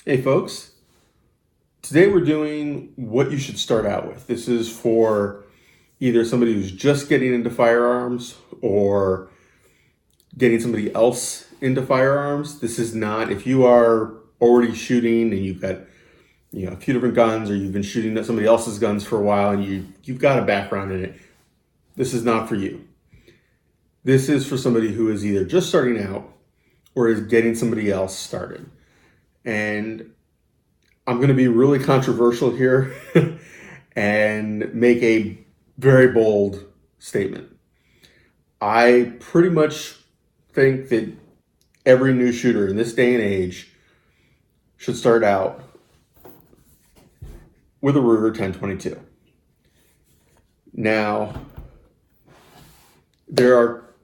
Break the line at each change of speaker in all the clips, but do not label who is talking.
Hey folks, today we're doing what you should start out with. This is for either somebody who's just getting into firearms or getting somebody else into firearms. This is not if you are already shooting and you've got a few different guns or you've been shooting at somebody else's guns for a while and you've got a background in it. This is not for you. This is for somebody who is either just starting out or is getting somebody else started. And I'm going to be really controversial here and make a very bold statement. I pretty much think that every new shooter in this day and age should start out with a Ruger 1022. Now, there are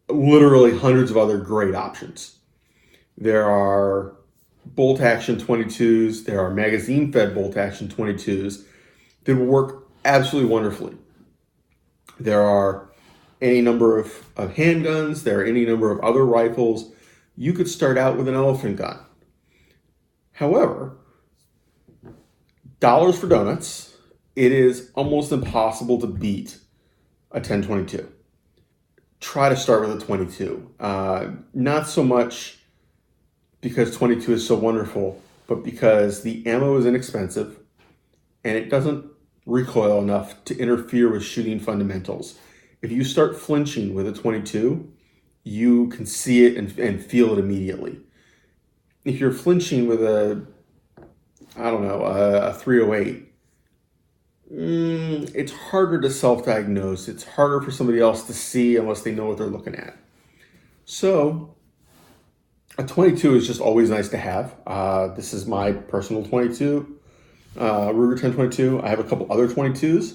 literally hundreds of other great options. There are bolt action 22s, there are magazine fed bolt action 22s that will work absolutely wonderfully. There are any number of handguns, there are any number of other rifles. You could start out with an elephant gun. However, dollars for donuts, it is almost impossible to beat a 1022. Try to start with a 22. Not so much because 22 is so wonderful, but because the ammo is inexpensive and it doesn't recoil enough to interfere with shooting fundamentals. If you start flinching with a 22, you can see it and feel it immediately. If you're flinching with a 308, it's harder to self-diagnose. It's harder for somebody else to see unless they know what they're looking at. So a 22 is just always nice to have. This is my personal 22, Ruger 1022. I have a couple other 22s,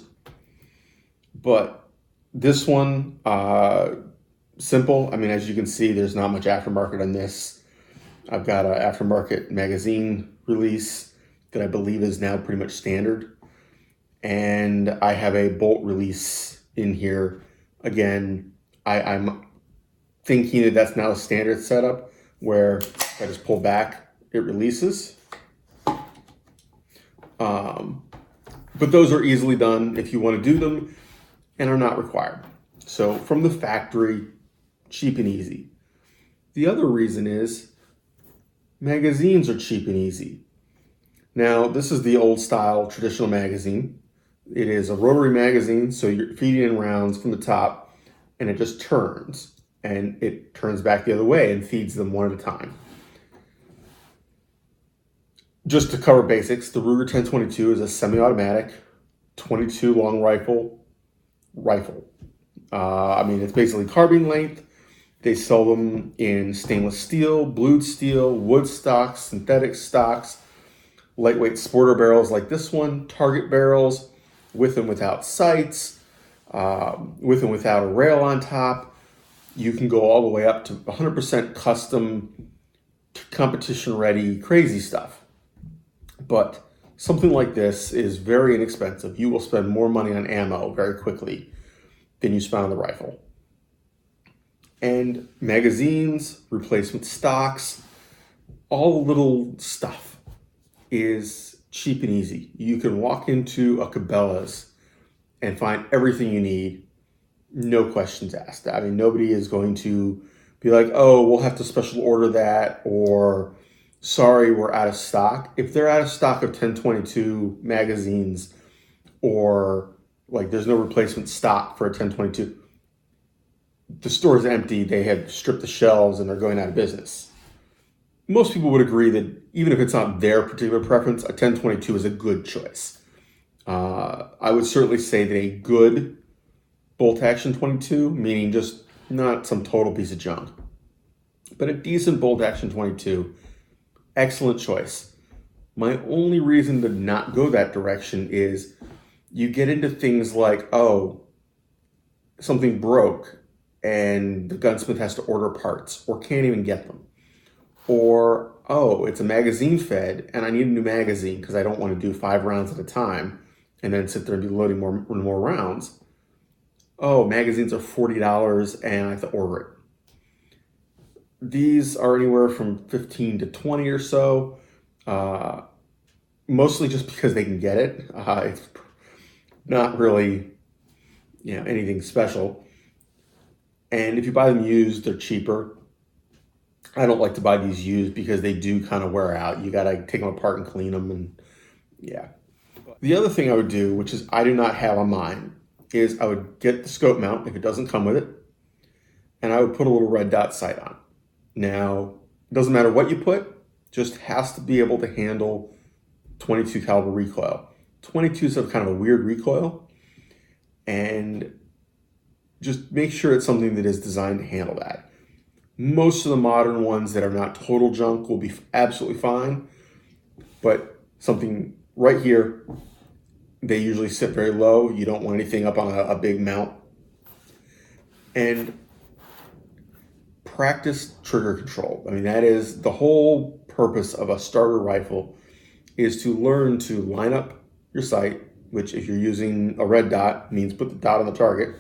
but this one, simple. I mean, as you can see, there's not much aftermarket on this. I've got an aftermarket magazine release that I believe is now pretty much standard. And I have a bolt release in here. Again, I'm thinking that that's now a standard setup where if I just pull back, it releases. But those are easily done if you want to do them and are not required. So from the factory, cheap and easy. The other reason is magazines are cheap and easy. Now, this is the old style traditional magazine. It is a rotary magazine, so you're feeding in rounds from the top and it just turns. And it turns back the other way and feeds them one at a time. Just to cover basics, the Ruger 1022 is a semi-automatic 22 long rifle. It's basically carbine length. They sell them in stainless steel, blued steel, wood stocks, synthetic stocks, lightweight sporter barrels like this one, target barrels, with and without sights, with and without a rail on top. You can go all the way up to 100% custom, competition ready, crazy stuff. But something like this is very inexpensive. You will spend more money on ammo very quickly than you spend on the rifle. And magazines, replacement stocks, all the little stuff is cheap and easy. You can walk into a Cabela's and find everything you need, no questions asked. I mean, nobody is going to be like, oh, we'll have to special order that, or sorry, we're out of stock. If they're out of stock of 1022 magazines, or like there's no replacement stock for a 1022, the store is empty, they have stripped the shelves and they're going out of business. Most people would agree that even if it's not their particular preference, a 1022 is a good choice. I would certainly say that a good bolt action 22, meaning just not some total piece of junk, but a decent bolt action 22, excellent choice. My only reason to not go that direction is you get into things like, oh, something broke and the gunsmith has to order parts or can't even get them. Or, oh, it's a magazine fed and I need a new magazine because I don't want to do 5 rounds at a time and then sit there and be loading more rounds. Oh, magazines are $40 and I have to order it. These are anywhere from 15 to 20 or so. mostly just because they can get it. It's not really, anything special. And if you buy them used, they're cheaper. I don't like to buy these used because they do kind of wear out. You got to take them apart and clean them, and yeah. The other thing I would do, which is I do not have on mine, is I would get the scope mount if it doesn't come with it, and I would put a little red dot sight on. Now, it doesn't matter what you put, just has to be able to handle 22 caliber recoil. 22 is kind of a weird recoil, and just make sure it's something that is designed to handle that. Most of the modern ones that are not total junk will be absolutely fine, but something right here, they usually sit very low. You don't want anything up on a big mount. And practice trigger control. I mean, that is the whole purpose of a starter rifle, is to learn to line up your sight, which if you're using a red dot means put the dot on the target,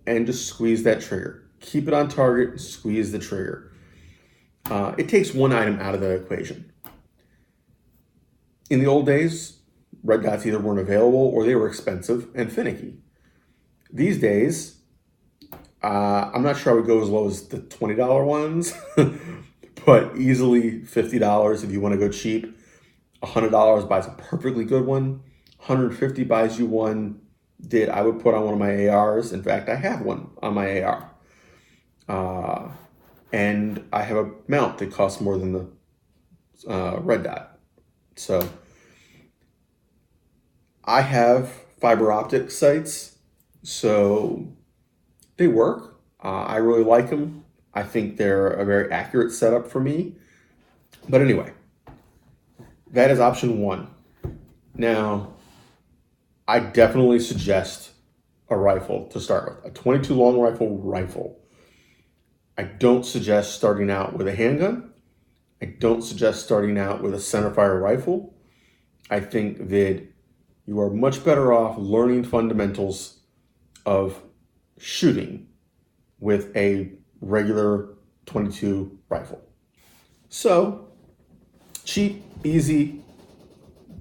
and just squeeze that trigger. Keep it on target, squeeze the trigger. It takes one item out of the equation. In the old days, red dots either weren't available or they were expensive and finicky. These days, I'm not sure I would go as low as the $20 ones, but easily $50 if you want to go cheap. $100 buys a perfectly good one. $150 buys you one that I would put on one of my ARs. In fact, I have one on my AR. And I have a mount that costs more than the red dot. So I have fiber optic sights, so they work. I really like them. I think they're a very accurate setup for me. But anyway, that is option one. Now, I definitely suggest a rifle to start with, a 22 long rifle. I don't suggest starting out with a handgun. I don't suggest starting out with a centerfire rifle. I think that you are much better off learning fundamentals of shooting with a regular 22 rifle. So, cheap, easy,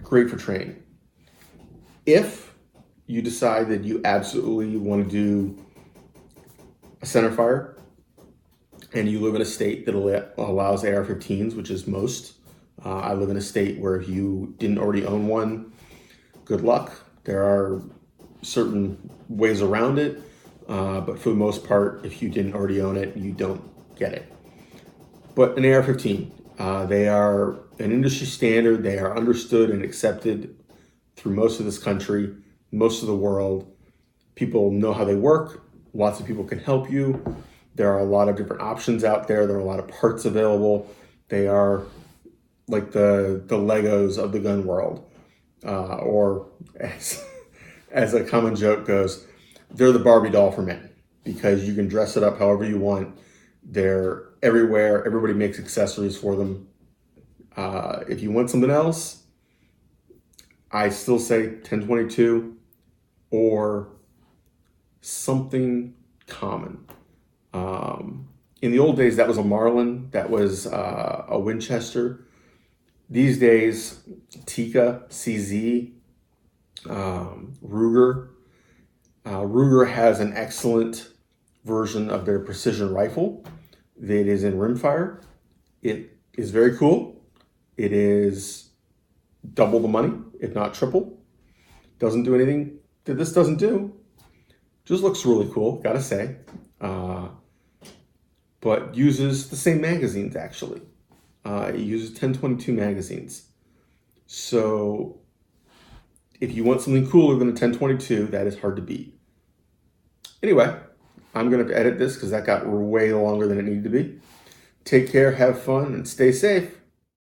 great for training. If you decide that you absolutely want to do a centerfire and you live in a state that allows AR-15s, which is most, I live in a state where if you didn't already own one, good luck. There are certain ways around it, but for the most part, if you didn't already own it, you don't get it. But an AR-15, they are an industry standard. They are understood and accepted through most of this country, most of the world. People know how they work. Lots of people can help you. There are a lot of different options out there. There are a lot of parts available. They are like the Legos of the gun world. Or as a common joke goes, they're the Barbie doll for men, because you can dress it up however you want. They're everywhere. Everybody makes accessories for them. If you want something else, I still say 1022 or something common. In the old days, that was a Marlin. That was a Winchester. These days, Tikka, CZ, Ruger. Ruger has an excellent version of their precision rifle that is in rimfire. It is very cool. It is double the money, if not triple. Doesn't do anything that this doesn't do. Just looks really cool, gotta say. But uses the same magazines, actually. It uses 1022 magazines. So if you want something cooler than a 1022, that is hard to beat. Anyway, I'm going to edit this because that got way longer than it needed to be. Take care, have fun, and stay safe.